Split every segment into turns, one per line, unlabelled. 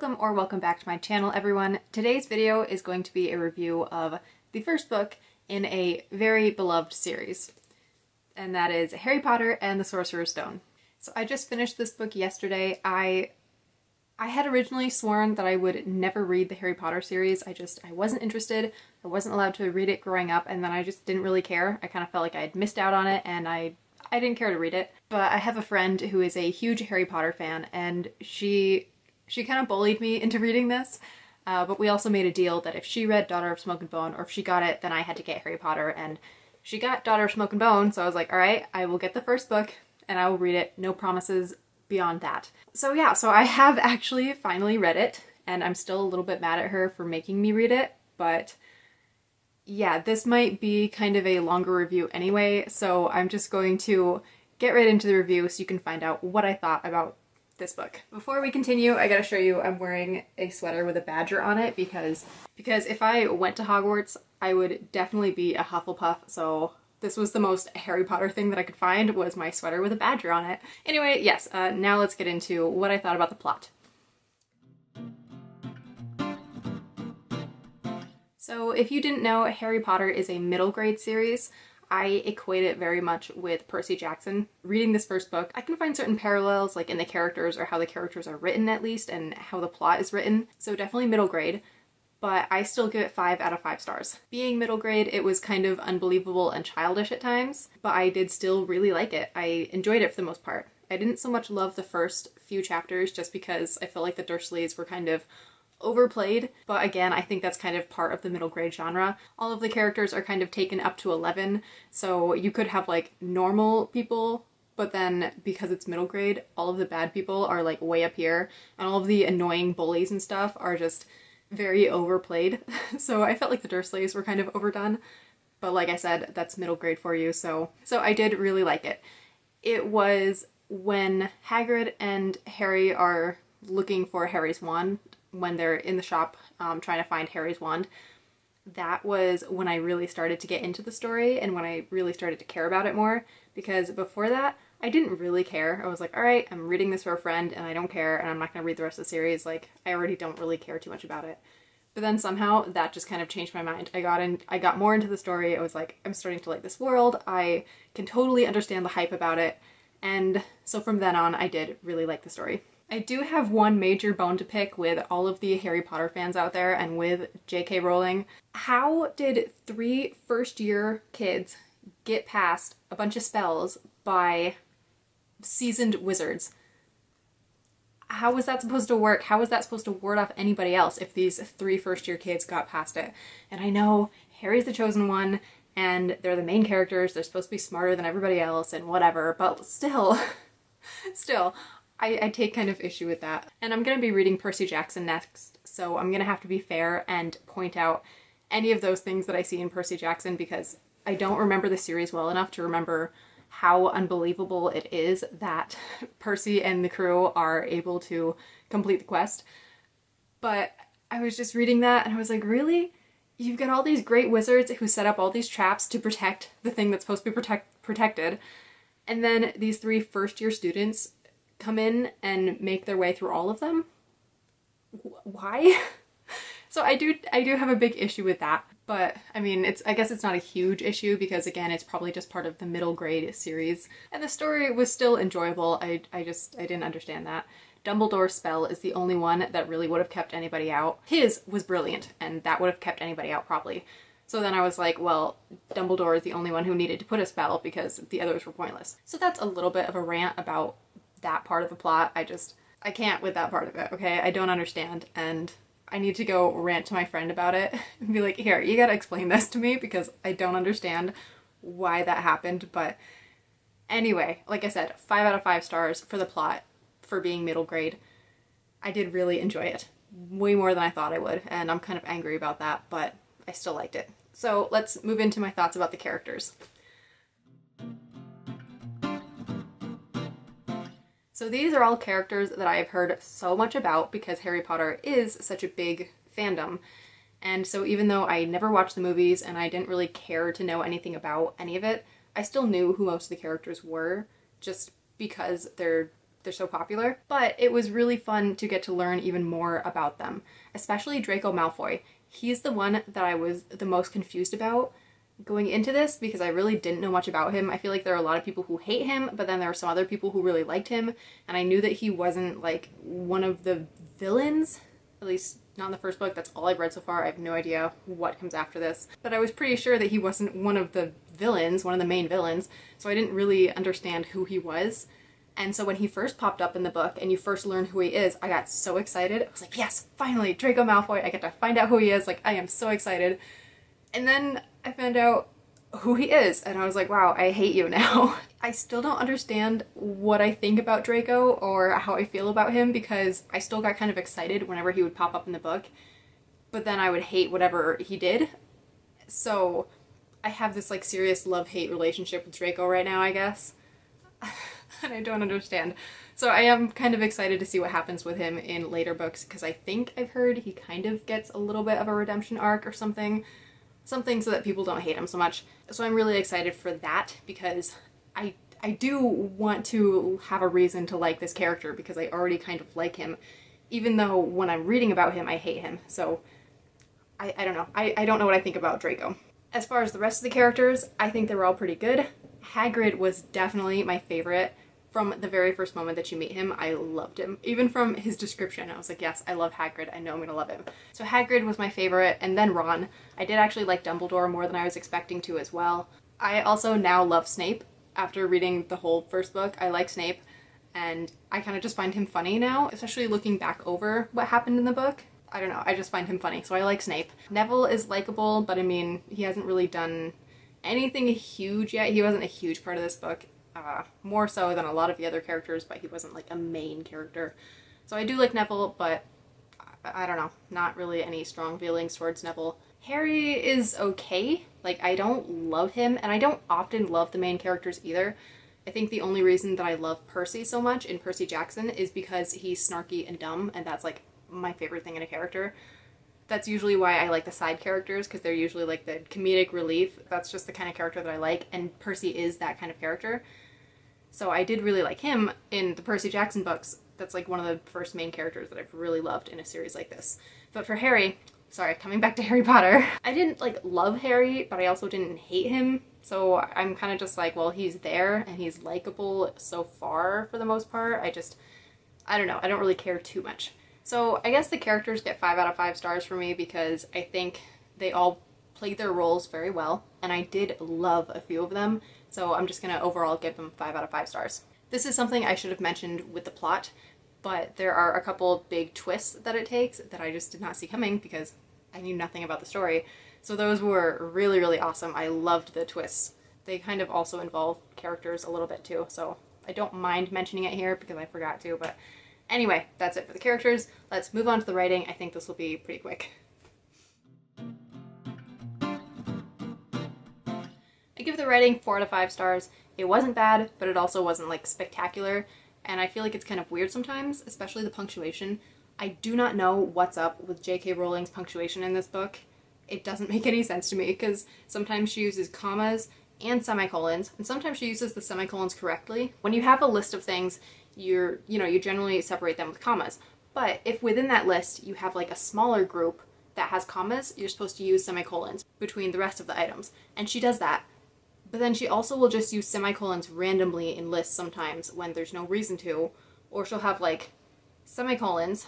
Welcome back to my channel, everyone. Today's video is going to be a review of the first book in a very beloved series, and that is Harry Potter and the Sorcerer's Stone. So I just finished this book yesterday. I had originally sworn that I would never read the Harry Potter series. I wasn't interested. I wasn't allowed to read it growing up, and then I just didn't really care. I kind of felt like I had missed out on it, and I didn't care to read it. But I have a friend who is a huge Harry Potter fan, and she kind of bullied me into reading this, but we also made a deal that if she read Daughter of Smoke and Bone, or if she got it, then I had to get Harry Potter, and she got Daughter of Smoke and Bone, so I was like, alright, I will get the first book, and I will read it, no promises beyond that. So yeah, so I have actually finally read it, and I'm still a little bit mad at her for making me read it, but yeah, this might be kind of a longer review anyway, so I'm just going to get right into the review so you can find out what I thought about this book. Before we continue, I gotta show you I'm wearing a sweater with a badger on it because if I went to Hogwarts, I would definitely be a Hufflepuff, so this was the most Harry Potter thing that I could find, was my sweater with a badger on it. Anyway, yes, now let's get into what I thought about the plot. So if you didn't know, Harry Potter is a middle grade series. I equate it very much with Percy Jackson. Reading this first book, I can find certain parallels, like in the characters, or how the characters are written at least, and how the plot is written. So definitely middle grade, but I still give it 5 out of 5 stars. Being middle grade, it was kind of unbelievable and childish at times, but I did still really like it. I enjoyed it for the most part. I didn't so much love the first few chapters just because I felt like the Dursleys were kind of overplayed, but again, I think that's kind of part of the middle grade genre. All of the characters are kind of taken up to 11, so you could have like normal people, but then because it's middle grade, all of the bad people are like way up here, and all of the annoying bullies and stuff are just very overplayed. So I felt like the Dursleys were kind of overdone, but like I said, that's middle grade for you, so I did really like it. It was when Hagrid and Harry are looking for Harry's wand, when they're in the shop trying to find Harry's wand. That was when I really started to get into the story and when I really started to care about it more, because before that I didn't really care. I was like, alright, I'm reading this for a friend and I don't care, and I'm not gonna read the rest of the series. Like, I already don't really care too much about it. But then somehow that just kind of changed my mind. I got more into the story. I was like, I'm starting to like this world. I can totally understand the hype about it. And so from then on, I did really like the story. I do have one major bone to pick with all of the Harry Potter fans out there and with J.K. Rowling. How did 3 first-year kids get past a bunch of spells by seasoned wizards? How was that supposed to work? How was that supposed to ward off anybody else if these 3 first-year kids got past it? And I know Harry's the chosen one, and they're the main characters. They're supposed to be smarter than everybody else and whatever, but still, I take kind of issue with that. And I'm going to be reading Percy Jackson next, so I'm going to have to be fair and point out any of those things that I see in Percy Jackson, because I don't remember the series well enough to remember how unbelievable it is that Percy and the crew are able to complete the quest. But I was just reading that and I was like, really? You've got all these great wizards who set up all these traps to protect the thing that's supposed to be protected, and then these 3 first-year students come in and make their way through all of them? Why? So I do have a big issue with that, but I mean, I guess it's not a huge issue because again, it's probably just part of the middle grade series, and the story was still enjoyable. I didn't understand that. Dumbledore's spell is the only one that really would have kept anybody out. His was brilliant, and that would have kept anybody out probably. So then I was like, well, Dumbledore is the only one who needed to put a spell because the others were pointless. So that's a little bit of a rant about that part of the plot. I can't with that part of it, okay? I don't understand, and I need to go rant to my friend about it and be like, here, you gotta explain this to me because I don't understand why that happened. But anyway, like I said, 5 out of 5 stars for the plot, for being middle grade. I did really enjoy it. Way more than I thought I would, and I'm kind of angry about that, but I still liked it. So let's move into my thoughts about the characters. So these are all characters that I have heard so much about because Harry Potter is such a big fandom. And so even though I never watched the movies and I didn't really care to know anything about any of it, I still knew who most of the characters were just because they're they're so popular. But it was really fun to get to learn even more about them, especially Draco Malfoy. He's the one that I was the most confused about going into this because I really didn't know much about him. I feel like there are a lot of people who hate him, but then there are some other people who really liked him, and I knew that he wasn't like one of the villains, at least not in the first book. That's all I've read so far. I have no idea what comes after this, but I was pretty sure that he wasn't one of the villains, one of the main villains, so I didn't really understand who he was. And so when he first popped up in the book and you first learn who he is, I got so excited. I was like, yes, finally, Draco Malfoy. I get to find out who he is. Like, I am so excited. And then I found out who he is, and I was like, wow, I hate you now. I still don't understand what I think about Draco or how I feel about him, because I still got kind of excited whenever he would pop up in the book, but then I would hate whatever he did. So I have this like serious love-hate relationship with Draco right now, I guess. And I don't understand. So I am kind of excited to see what happens with him in later books, because I think I've heard he kind of gets a little bit of a redemption arc or something so that people don't hate him so much. So I'm really excited for that, because I do want to have a reason to like this character, because I already kind of like him, even though when I'm reading about him I hate him. So I don't know. I don't know what I think about Draco. As far as the rest of the characters, I think they were all pretty good. Hagrid was definitely my favorite. From the very first moment that you meet him, I loved him. Even from his description, I was like, yes, I love Hagrid. I know I'm gonna love him. So Hagrid was my favorite, and then Ron. I did actually like Dumbledore more than I was expecting to as well. I also now love Snape. After reading the whole first book, I like Snape, and I kind of just find him funny now, especially looking back over what happened in the book. I don't know, I just find him funny, so I like Snape. Neville is likable, but I mean, he hasn't really done anything huge yet. He wasn't a huge part of this book. More so than a lot of the other characters, but he wasn't like a main character. So I do like Neville, but I don't know, not really any strong feelings towards Neville. Harry is okay. Like, I don't love him, and I don't often love the main characters either. I think the only reason that I love Percy so much in Percy Jackson is because he's snarky and dumb, and that's like my favorite thing in a character. That's usually why I like the side characters, because they're usually like the comedic relief. That's just the kind of character that I like, and Percy is that kind of character. So I did really like him in the Percy Jackson books. That's like one of the first main characters that I've really loved in a series like this. But for Harry, sorry, coming back to Harry Potter, I didn't like love Harry, but I also didn't hate him. So I'm kind of just like, well, he's there and he's likable so far for the most part. I don't know, I don't really care too much. So I guess the characters get 5 out of 5 stars for me, because I think they all played their roles very well, and I did love a few of them. So I'm just gonna overall give them 5 out of 5 stars. This is something I should have mentioned with the plot, but there are a couple big twists that it takes that I just did not see coming because I knew nothing about the story. So those were really, really awesome. I loved the twists. They kind of also involve characters a little bit too, so I don't mind mentioning it here because I forgot to, but anyway, that's it for the characters. Let's move on to the writing. I think this will be pretty quick. I give the writing 4 out of 5 stars. It wasn't bad, but it also wasn't like spectacular, and I feel like it's kind of weird sometimes, especially the punctuation. I do not know what's up with J.K. Rowling's punctuation in this book. It doesn't make any sense to me, because sometimes she uses commas and semicolons, and sometimes she uses the semicolons correctly. When you have a list of things, you generally separate them with commas. But if within that list you have like a smaller group that has commas, you're supposed to use semicolons between the rest of the items. And she does that. But then she also will just use semicolons randomly in lists sometimes when there's no reason to. Or she'll have like semicolons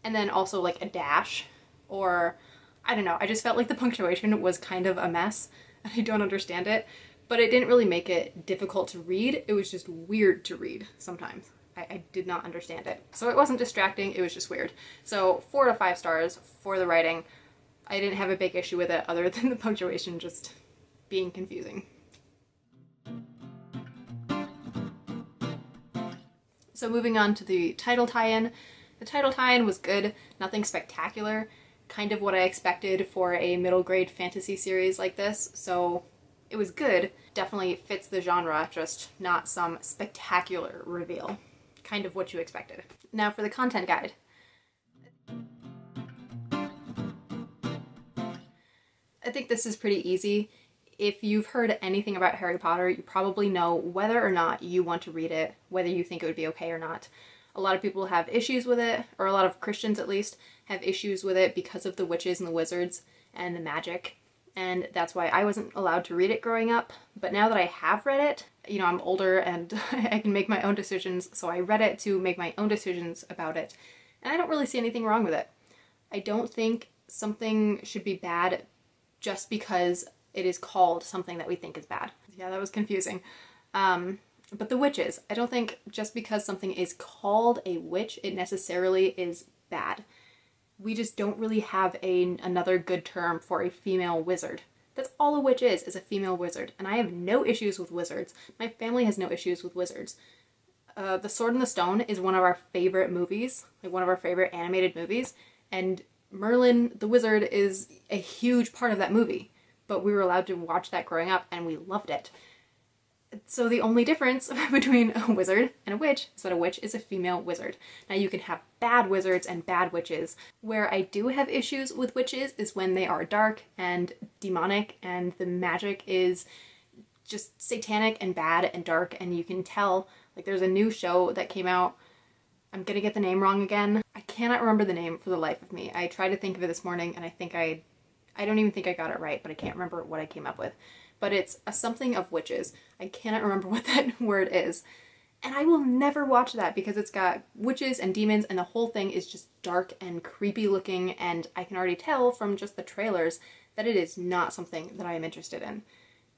and then also like a dash, or I don't know. I just felt like the punctuation was kind of a mess and I don't understand it. But it didn't really make it difficult to read. It was just weird to read sometimes. I did not understand it. So it wasn't distracting, it was just weird. So 4 out of 5 stars for the writing. I didn't have a big issue with it other than the punctuation just being confusing. So moving on to the title tie-in. The title tie-in was good, nothing spectacular, kind of what I expected for a middle grade fantasy series like this, so it was good. Definitely fits the genre, just not some spectacular reveal. Kind of what you expected. Now for the content guide. I think this is pretty easy. If you've heard anything about Harry Potter, you probably know whether or not you want to read it, whether you think it would be okay or not. A lot of people have issues with it, or a lot of Christians at least, have issues with it because of the witches and the wizards and the magic. And that's why I wasn't allowed to read it growing up. But now that I have read it, you know, I'm older and I can make my own decisions, so I read it to make my own decisions about it. And I don't really see anything wrong with it. I don't think something should be bad just because it is called something that we think is bad. Yeah, that was confusing. But the witches, I don't think just because something is called a witch, it necessarily is bad. We just don't really have another good term for a female wizard. That's all a witch is a female wizard. And I have no issues with wizards. My family has no issues with wizards. The Sword in the Stone is one of our favorite movies, like one of our favorite animated movies. And Merlin the Wizard is a huge part of that movie. But we were allowed to watch that growing up and we loved it. So the only difference between a wizard and a witch is that a witch is a female wizard. Now you can have bad wizards and bad witches. Where I do have issues with witches is when they are dark and demonic and the magic is just satanic and bad and dark, and you can tell, like there's a new show that came out. I'm gonna get the name wrong again. I cannot remember the name for the life of me. I tried to think of it this morning and I don't even think I got it right, but I can't remember what I came up with. But it's a something of witches. I cannot remember what that word is. And I will never watch that because it's got witches and demons and the whole thing is just dark and creepy looking, and I can already tell from just the trailers that it is not something that I am interested in.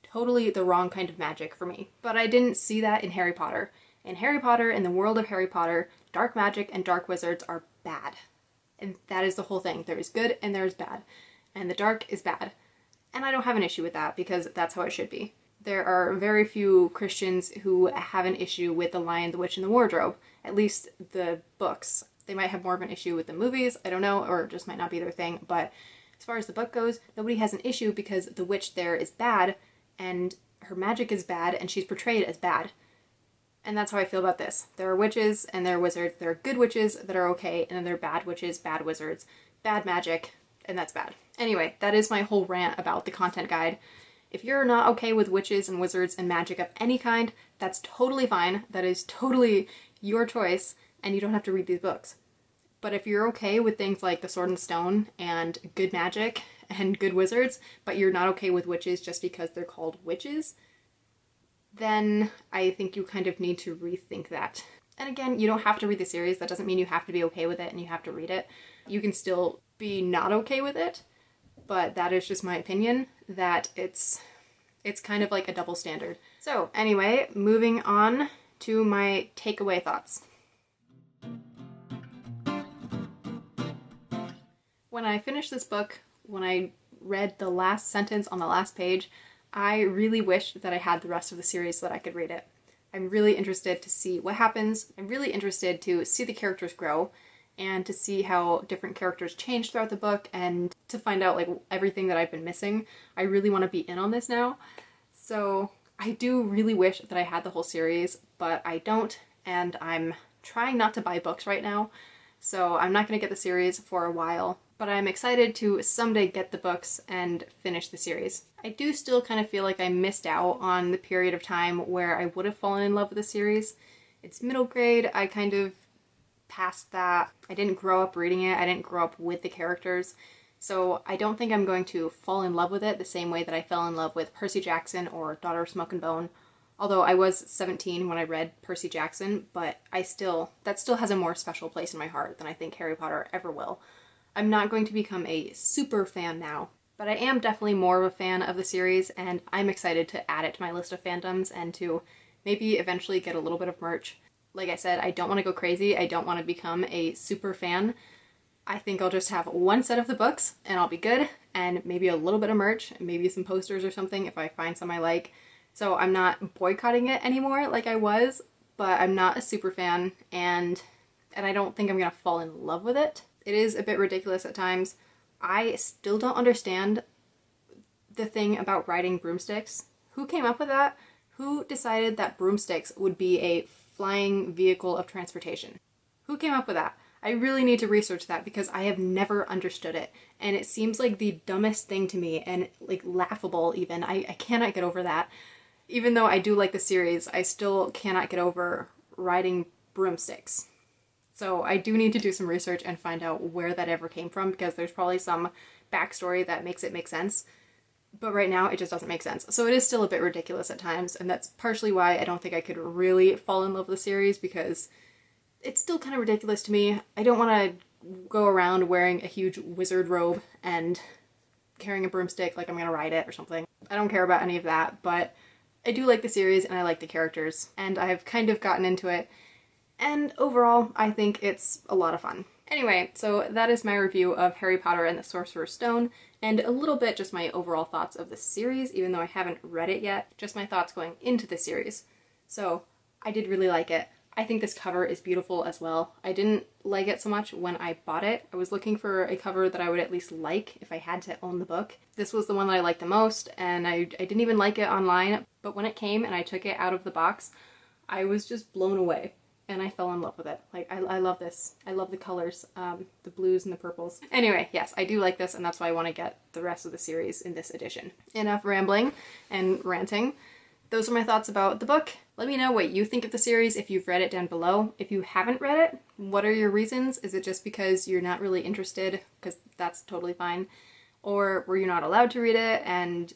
Totally the wrong kind of magic for me. But I didn't see that in Harry Potter. In Harry Potter, in the world of Harry Potter, dark magic and dark wizards are bad. And that is the whole thing. There is good and there is bad. And the dark is bad. And I don't have an issue with that because that's how it should be. There are very few Christians who have an issue with The Lion, the Witch, and the Wardrobe. At least the books. They might have more of an issue with the movies, I don't know, or it just might not be their thing. But as far as the book goes, nobody has an issue because the witch there is bad and her magic is bad and she's portrayed as bad. And that's how I feel about this. There are witches and there are wizards. There are good witches that are okay, and then there are bad witches, bad wizards, bad magic, and that's bad. Anyway, that is my whole rant about the content guide. If you're not okay with witches and wizards and magic of any kind, that's totally fine. That is totally your choice, and you don't have to read these books. But if you're okay with things like the Sword and Stone and good magic and good wizards, but you're not okay with witches just because they're called witches, then I think you kind of need to rethink that. And again, you don't have to read the series. That doesn't mean you have to be okay with it and you have to read it. You can still be not okay with it, but that is just my opinion, that it's kind of like a double standard. So anyway, moving on to my takeaway thoughts. When I finished this book, when I read the last sentence on the last page, I really wished that I had the rest of the series so that I could read it. I'm really interested to see what happens. I'm really interested to see the characters grow and to see how different characters change throughout the book and to find out like everything that I've been missing. I really want to be in on this now. So I do really wish that I had the whole series, but I don't, and I'm trying not to buy books right now. So I'm not going to get the series for a while, but I'm excited to someday get the books and finish the series. I do still kind of feel like I missed out on the period of time where I would have fallen in love with the series. It's middle grade, I kind of passed that. I didn't grow up reading it, I didn't grow up with the characters, so I don't think I'm going to fall in love with it the same way that I fell in love with Percy Jackson or Daughter of Smoke and Bone. Although I was 17 when I read Percy Jackson, but that still has a more special place in my heart than I think Harry Potter ever will. I'm not going to become a super fan now, but I am definitely more of a fan of the series, and I'm excited to add it to my list of fandoms and to maybe eventually get a little bit of merch. Like I said, I don't want to go crazy. I don't want to become a super fan. I think I'll just have one set of the books and I'll be good, and maybe a little bit of merch, maybe some posters or something if I find some I like. So I'm not boycotting it anymore like I was, but I'm not a super fan, and I don't think I'm gonna fall in love with it. It is a bit ridiculous at times. I still don't understand the thing about riding broomsticks. Who came up with that? Who decided that broomsticks would be a flying vehicle of transportation? Who came up with that? I really need to research that because I have never understood it. And it seems like the dumbest thing to me and like laughable even. I cannot get over that. Even though I do like the series, I still cannot get over riding broomsticks. So I do need to do some research and find out where that ever came from because there's probably some backstory that makes it make sense. But right now it just doesn't make sense. So it is still a bit ridiculous at times, and that's partially why I don't think I could really fall in love with the series because it's still kind of ridiculous to me. I don't want to go around wearing a huge wizard robe and carrying a broomstick like I'm gonna ride it or something. I don't care about any of that, but I do like the series and I like the characters, and I've kind of gotten into it, and overall I think it's a lot of fun. Anyway, so that is my review of Harry Potter and the Sorcerer's Stone, and a little bit just my overall thoughts of the series, even though I haven't read it yet, just my thoughts going into the series. So I did really like it. I think this cover is beautiful as well. I didn't like it so much when I bought it. I was looking for a cover that I would at least like if I had to own the book. This was the one that I liked the most, and I didn't even like it online, but when it came and I took it out of the box, I was just blown away. And I fell in love with it. Like, I love this. I love the colors, the blues and the purples. Anyway, yes, I do like this, and that's why I want to get the rest of the series in this edition. Enough rambling and ranting. Those are my thoughts about the book. Let me know what you think of the series if you've read it down below. If you haven't read it, what are your reasons? Is it just because you're not really interested? Because that's totally fine. Or were you not allowed to read it, and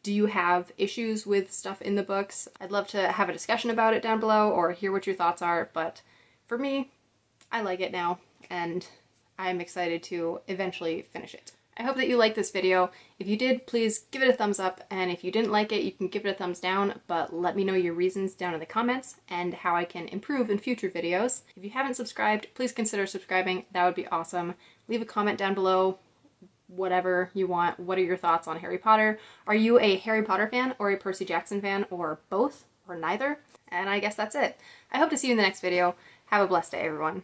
do you have issues with stuff in the books? I'd love to have a discussion about it down below or hear what your thoughts are, but for me, I like it now, and I'm excited to eventually finish it. I hope that you liked this video. If you did, please give it a thumbs up, and if you didn't like it, you can give it a thumbs down, but let me know your reasons down in the comments and how I can improve in future videos. If you haven't subscribed, please consider subscribing. That would be awesome. Leave a comment down below. Whatever you want. What are your thoughts on Harry Potter? Are you a Harry Potter fan or a Percy Jackson fan, or both or neither? And I guess that's it. I hope to see you in the next video. Have a blessed day, everyone.